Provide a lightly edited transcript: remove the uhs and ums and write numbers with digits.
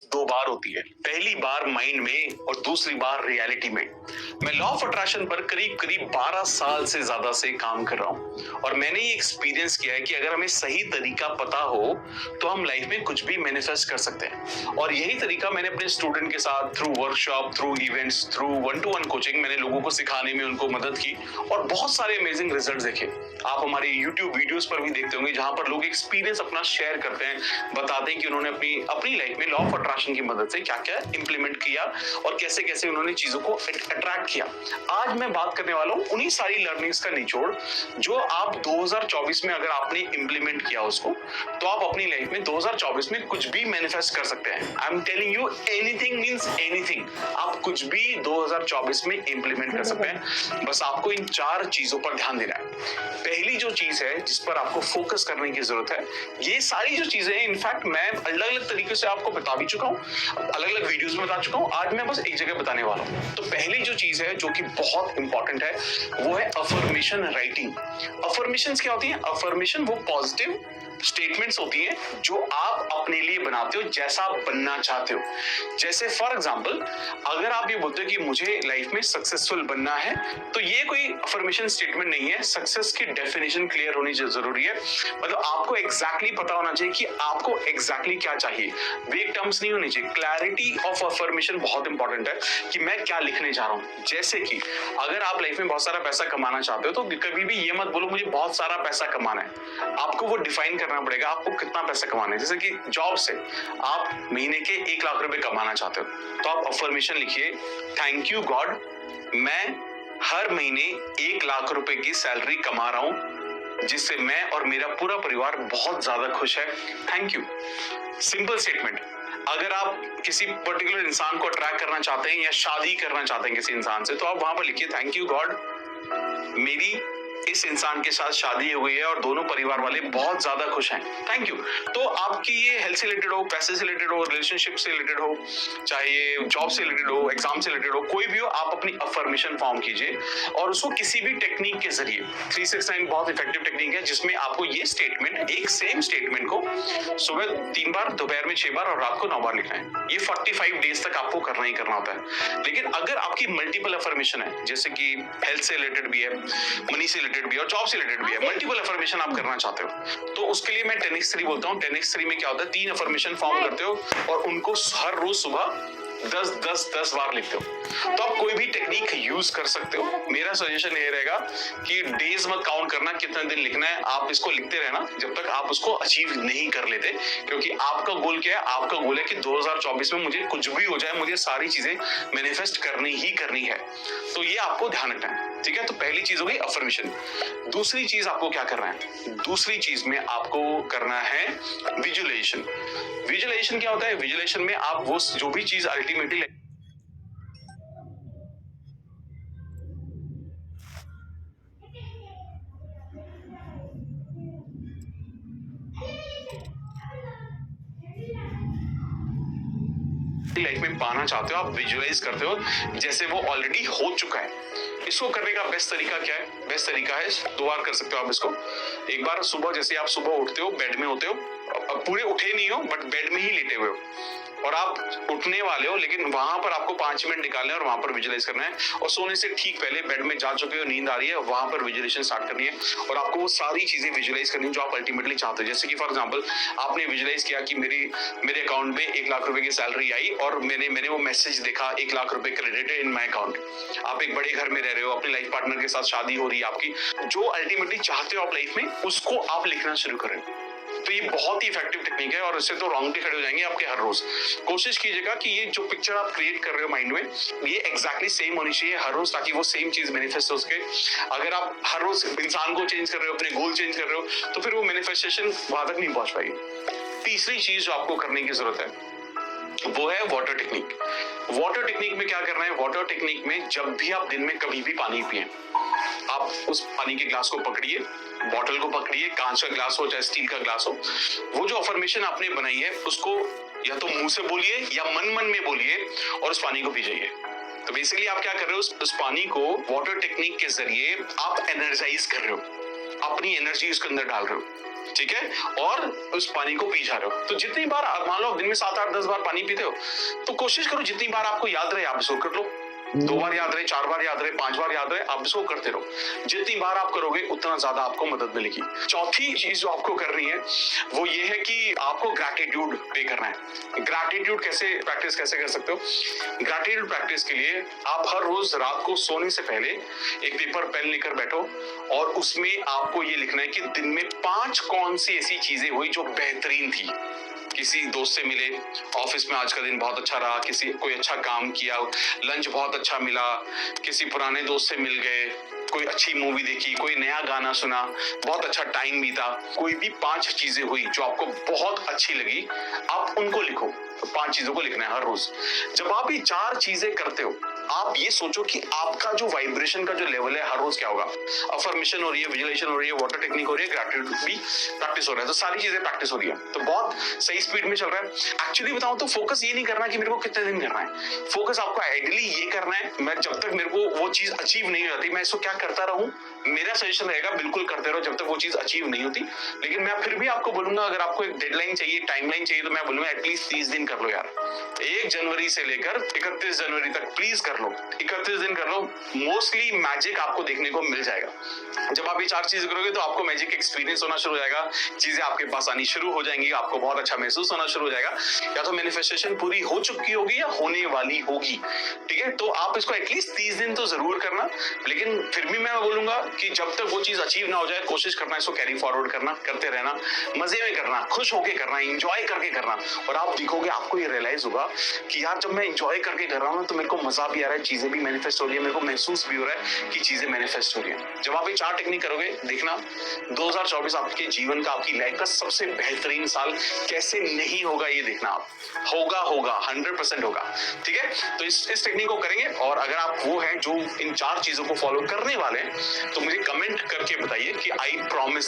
दो बार होती है, पहली बार माइंड में और दूसरी बार रियलिटी में। मैं लॉ ऑफ अट्रैक्शन पर करीब करीब 12 साल से ज्यादा से काम कर रहा हूं और मैंने ये एक्सपीरियंस किया है कि अगर हमें सही तरीका पता हो तो हम लाइफ में कुछ भी मैनिफेस्ट कर सकते हैं। और यही तरीका मैंने अपने स्टूडेंट के साथ through workshop, through events, through 1-to-1 coaching मैंने लोगों को सिखाने में उनको मदद की और बहुत सारे अमेजिंग रिजल्ट देखे। आप हमारे यूट्यूब वीडियोस पर भी देखते होंगे जहां पर लोग एक्सपीरियंस अपना शेयर करते हैं, बताते हैं कि उन्होंने अपनी अपनी लाइफ में लॉ ऑफ अट्रैक्शन की मदद से क्या क्या इंप्लीमेंट किया और कैसे कैसे उन्होंने चीजों को अट्रैक्ट किया। आज मैं बात करने वाला हूं उन्हीं सारी लर्निंग्स का निचोड़ जो आप 2024 में अगर आपने इंप्लीमेंट किया उसको, तो आप अपनी लाइफ में 2024 में कुछ भी मैनिफेस्ट कर सकते हैं। I am telling you, anything means anything. आप कुछ भी 2024 में इंप्लीमेंट कर सकते हैं, बस आपको इन 4 चीजों पर ध्यान देना है। पहली जो चीज है जिस पर आपको फोकस करने की जरूरत है, ये सारी जो चीजें हैं इनफैक्ट मैं अलग अलग तरीके से आपको बता भी चुका हूँ, अलग अलग वीडियोस में बता चुका हूँ। आज मैं बस एक जगह बताने वाला हूँ। तो पहली जो चीज है जो कि बहुत इंपॉर्टेंट है वो है अफर्मेशन राइटिंग। अफर्मेशंस क्या होती है? अफर्मेशन वो पॉजिटिव स्टेटमेंट्स होती हैं जो आप अपने लिए बनाते हो, जैसा आप बनना चाहते हो। जैसे फॉर एग्जांपल, अगर आप ये बोलते हो कि मुझे लाइफ में सक्सेसफुल बनना है, तो ये कोई अफर्मेशन स्टेटमेंट नहीं है। सक्सेस की डेफिनेशन क्लियर होनी जरूरी है। मतलब आपको एग्जैक्टली पता होना चाहिए कि आपको एग्जैक्टली क्या चाहिए। वेग टर्म्स नहीं होनी चाहिए। क्लैरिटी ऑफ अफर्मेशन बहुत इंपॉर्टेंट है कि मैं क्या लिखने जा रहा हूं। जैसे कि अगर आप लाइफ में बहुत सारा पैसा कमाना चाहते हो, तो कभी भी ये मत बोलो मुझे बहुत सारा पैसा कमाना है। आपको वो डिफाइन करना पड़ेगा, आपको कितना पैसा कमाना है। जैसे कि जॉब से आप महीने के 1 लाख रुपए कमाना चाहते हो, तो आप अफर्मेशन लिखिए, थैंक यू गॉड, मैं हर महीने 1 लाख रुपए की सैलरी कमा रहा हूं, जिससे मैं और मेरा पूरा परिवार बहुत ज्यादा खुश है। Thank you. Simple statement. अगर आप किसी पर्टिकुलर इंसान को अट्रैक्ट करना चाहते हैं या शादी करना चाहते हैं किसी इंसान से, तो आप वहां पर लिखिए, थैंक यू गॉड, मेरी इस इंसान के साथ शादी हो गई है और दोनों परिवार वाले बहुत ज्यादा खुश हैं। Thank you. तो आपकी ये हेल्थ से रिलेटेड हो, पैसे से रिलेटेड हो, रिलेशनशिप से रिलेटेड हो, चाहे ये जॉब से रिलेटेड हो, एग्जाम से रिलेटेड हो, कोई भी हो, आप अपनी अफर्मेशन फॉर्म कीजिए और उसको किसी भी टेक्निक के जरिए। 369 बहुत इफेक्टिव टेक्निक है जिसमें आपको ये स्टेटमेंट, एक सेम स्टेटमेंट को सुबह 3 बार, दोपहर में 6 बार और रात को 9 बार लिखना है। ये 45 डेज तक आपको करना ही करना होता है। लेकिन अगर आपकी मल्टीपल अफर्मेशन है, जैसे कि हेल्थ से रिलेटेड भी है, मनी से रिलेटेड भी है और जॉब से रिलेटेड भी है, मल्टीपल अफर्मेशन आप करना चाहते हो, तो उसके लिए मैं 10x3 बोलता हूँ। 10x3 में क्या होता है, 3 अफर्मेशन फॉर्म करते हो और उनको हर रोज सुबह 10 बार लिखते हो। तो आप कोई भी टेक्निक यूज कर सकते हो। मेरा सजेशन ये रहेगा कि डेज मत काउंट करना कितने दिन लिखना है, आप इसको लिखते रहना जब तक आप उसको अचीव नहीं कर लेते। क्योंकि आपका गोल क्या है? आपका गोल है कि 2024 में मुझे कुछ भी हो जाए, मुझे सारी चीजें मैनिफेस्ट करनी ही करनी है। तो ये आपको ध्यान रखना है, ठीक है? तो पहली चीज हो गई अफर्मेशन। दूसरी चीज आपको क्या करना है? दूसरी चीज में आपको करना है विजुअलाइजेशन। विजुअलाइजेशन क्या होता है? विजुअलाइजेशन में आप वो जो भी चीज अल्टीमेटली लाइफ में पाना चाहते हो, आप विजुअलाइज करते हो जैसे वो ऑलरेडी हो चुका है। इसको करने का बेस्ट तरीका क्या है? बेस्ट तरीका है, 2 बार कर सकते हो आप इसको। एक बार सुबह, जैसे आप सुबह उठते हो, बेड में होते हो, अब पूरे उठे नहीं हो बट बेड में ही लेटे हुए हो और आप उठने वाले हो, लेकिन वहां पर आपको 5 मिनट निकालने और वहां पर विजुअलाइज करना है। और सोने से ठीक पहले बेड में जा चुके हो, नींद आ रही है, वहां पर विजुअलाइजेशन स्टार्ट करनी है और आपको वो सारी चीजें विजुअलाइज करनी है जो आप अल्टीमेटली चाहते हो। जैसे कि फॉर एग्जांपल, आपने विजुअलाइज किया कि मेरे अकाउंट में 1 लाख रुपए की सैलरी आई और मैंने वो मैसेज देखा, 1 लाख रुपए क्रेडिटेड इन माय अकाउंट। आप एक बड़े घर में रह रहे हो, अपने लाइफ पार्टनर के साथ शादी हो रही है आपकी, जो अल्टीमेटली चाहते हो आप लाइफ में, उसको आप लिखना शुरू करें। तो ये बहुत ही इफेक्टिव टेक्निक है और इससे तो रोंगटे खड़े हो जाएंगे आपके हर रोज। कोशिश कीजिएगा कि ये जो पिक्चर आप क्रिएट कर रहे हो माइंड में, ये एग्जैक्टली सेम होनी चाहिए हर रोज, ताकि वो सेम चीज मैनिफेस्ट हो सके। अगर आप हर रोज इंसान को चेंज कर रहे हो, अपने गोल चेंज कर रहे हो, तो फिर वो मैनिफेस्टेशन वहां तक नहीं पहुंच पाएगी। तीसरी चीज जो आपको करने की जरूरत है वो है वाटर टेक्निक। वाटर टेक्निक में क्या करना है? वाटर टेक्निक में जब भी आप दिन में कभी भी पानी पिए, आप उस पानी के ग्लास को पकड़िए, बॉटल को पकड़िए, कांच का ग्लास हो चाहे स्टील का ग्लास हो, वो जो अफर्मेशन आपने बनाई है उसको या तो मुंह से बोलिए या मन मन में बोलिए और उस पानी को पी जाइए। तो बेसिकली आप क्या कर रहे हो? उस पानी को वाटर टेक्निक के जरिए आप एनर्जाइज कर रहे हो, अपनी एनर्जी उसके अंदर डाल रहे हो। ठीक है, और उस पानी को पी जा रहे हो। तो जितनी बार मान लो दिन में 7, 8, 10 बार पानी पीते हो, तो कोशिश करो जितनी बार आपको याद रहे आप इसको कर लो। 2 बार याद रहे, 4 बार याद रहे, 5 बार याद रहे, आप इसको करते रहो। जितनी बार आप करोगे उतना ज्यादा आपको मदद मिलेगी। चौथी चीज जो आपको करनी है वो ये है कि आपको ग्रैटिट्यूड पे करना है। ग्रैटिट्यूड प्रैक्टिस कैसे कर सकते हो? ग्रैटिट्यूड प्रैक्टिस के लिए आप हर रोज रात को सोने से पहले एक पेपर पेन लेकर बैठो और उसमें आपको ये लिखना है कि दिन में 5 कौन सी ऐसी चीजें हुई जो बेहतरीन थी। किसी दोस्त से मिले, ऑफिस में आज का दिन बहुत अच्छा रहा, कोई अच्छा काम किया, लंच बहुत अच्छा मिला, किसी पुराने दोस्त से मिल गए, कोई अच्छी मूवी देखी, कोई नया गाना सुना, बहुत अच्छा टाइम बीता। कोई भी 5 चीजें हुई जो आपको बहुत अच्छी लगी, आप उनको लिखो। 5 चीजों को लिखना है हर रोज। जब आप ये 4 चीजें करते हो, आप ये सोचो कि आपका जो वाइब्रेशन का जो लेवल है हर रोज क्या होगा। अफर्मेशन हो रही है, विजुअलाइजेशन हो रही है, वाटर टेक्निक हो रही है, ग्रैटिट्यूड भी प्रैक्टिस हो रहा है, तो सारी चीजें प्रैक्टिस हो रही है, तो बहुत सही स्पीड में चल रहा है। एक्चुअली बताऊं तो फोकस ये नहीं करना कि मेरे को कितने दिन करना है, फोकस आपको आइडियली ये करना है, मैं जब तक मेरे को वो चीज अचीव नहीं हो जाती मैं इसको क्या करता रहूं। मेरा सजेशन रहेगा बिल्कुल करते रहो जब तक वो चीज अचीव नहीं होती। लेकिन मैं फिर भी आपको बोलूंगा, अगर आपको एक डेडलाइन चाहिए, टाइमलाइन चाहिए, तो मैं बोलूंगा एटलीस्ट 30 दिन कर लो यार। 1 जनवरी से लेकर 31 जनवरी तक प्लीज कर लो, 31 दिन कर लो। मोस्टली मैजिक आपको देखने को मिल जाएगा। जब आप ये 4 चीज करोगे तो आपको मैजिक एक्सपीरियंस होना शुरू हो जाएगा, चीजें आपके पास आनी शुरू हो जाएंगी, आपको बहुत अच्छा महसूस होना शुरू हो जाएगा। या तो मैनिफेस्टेशन पूरी हो चुकी होगी या होने वाली होगी, ठीक है। तो आप इसको एटलीस्ट 30 दिन तो जरूर करना। लेकिन फिर भी मैं बोलूंगा कि जब तक वो चीज अचीव ना हो जाए, कोशिश करना इसको कैरी फॉरवर्ड करना, करते रहना, मजे में करना, खुश होके करना, एंजॉय करके करना। और आप देखोगे, आपको ये रियलाइज होगा कि यार जब मैं एंजॉय करके कर रहा हूँ ना, तो मेरे को मजा भी आ रहा है, चीजें भी मैनिफेस्ट हो रही है, मेरे को महसूस भी हो रहा है कि चीजें मैनिफेस्ट हो रही है। जब आप ये 4 टेक्निक करोगे, देखना 2024 आपके जीवन का, आपकी लाइफ का सबसे बेहतरीन साल कैसे नहीं होगा, ये देखना आप। होगा 100% होगा, ठीक है। तो इस टेक्निक को करेंगे। और अगर आप वो हैं जो इन 4 चीजों को फॉलो करने वाले हैं, तो मुझे कमेंट करके बताइए कि आई प्रॉमिस